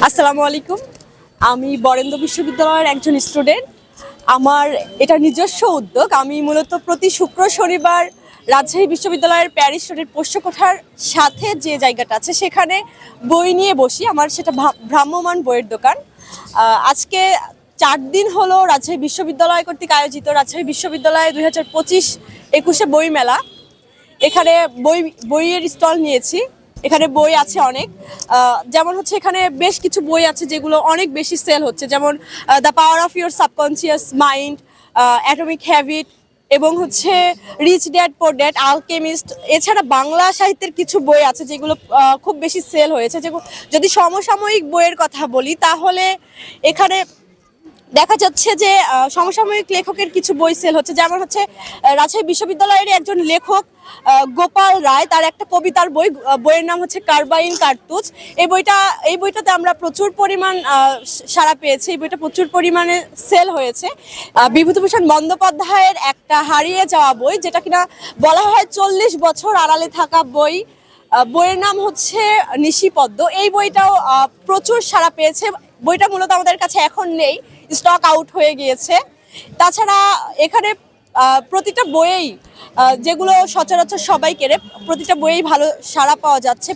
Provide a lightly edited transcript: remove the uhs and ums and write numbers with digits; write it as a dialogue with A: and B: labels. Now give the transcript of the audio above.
A: আসসালামু আলাইকুম। আমি বরেন্দ্র বিশ্ববিদ্যালয়ের একজন স্টুডেন্ট। আমার এটা নিজস্ব উদ্যোগ। আমি মূলত প্রতি শুক্র শনিবার রাজশাহী বিশ্ববিদ্যালয়ের প্যারিস রোডের পোষ্যকোঠার সাথে যে জায়গাটা আছে সেখানে বই নিয়ে বসি। আমার সেটা ভ্রাম্যমাণ বইয়ের দোকান। আজকে 4 দিন হলো রাজশাহী বিশ্ববিদ্যালয় কর্তৃক আয়োজিত রাজশাহী বিশ্ববিদ্যালয় 2025-21 বই মেলা। এখানে বইয়ের স্টল নিয়েছি। এখানে বই আছে অনেক, যেমন হচ্ছে এখানে বেশ কিছু বই আছে যেগুলো অনেক বেশি সেল হচ্ছে, যেমন the power of your subconscious mind, atomic habit এবং হচ্ছে rich dad poor dad, alchemist. এছাড়া বাংলা সাহিত্যের কিছু বই আছে যেগুলো খুব বেশি সেল হয়েছে। যেগুলো যদি সমসাময়িক বইয়ের কথা বলি তাহলে এখানে দেখা যাচ্ছে যে সমসাময়িক লেখকের কিছু বই সেল হচ্ছে, যেমন হচ্ছে রাজশাহী বিশ্ববিদ্যালয়ের একজন লেখক গোপাল রায়, তার একটা কবিতার বইয়ের নাম হচ্ছে কার্বাইন কার্তুজ। এই বইটাতে আমরা প্রচুর পরিমাণ সাড়া পেয়েছি। এই বইটা প্রচুর পরিমাণে সেল হয়েছে। বিভূতিভূষণ বন্দ্যোপাধ্যায়ের একটা হারিয়ে যাওয়া বই, যেটা কিনা বলা হয় 40 বছর আড়ালে থাকা বই, বইয়ের নাম হচ্ছে নিশিপদ্ম। এই বইটাও প্রচুর সাড়া পেয়েছে। বইটা মূলত আমাদের কাছে এখন নেই, স্টক আউট হয়ে গিয়েছে। তাছাড়া এখানে প্রতিটা বইয়েই যেগুলো সচরাচর সবাই কেনে, প্রতিটা বইয়েই ভালো সাড়া পাওয়া যাচ্ছে।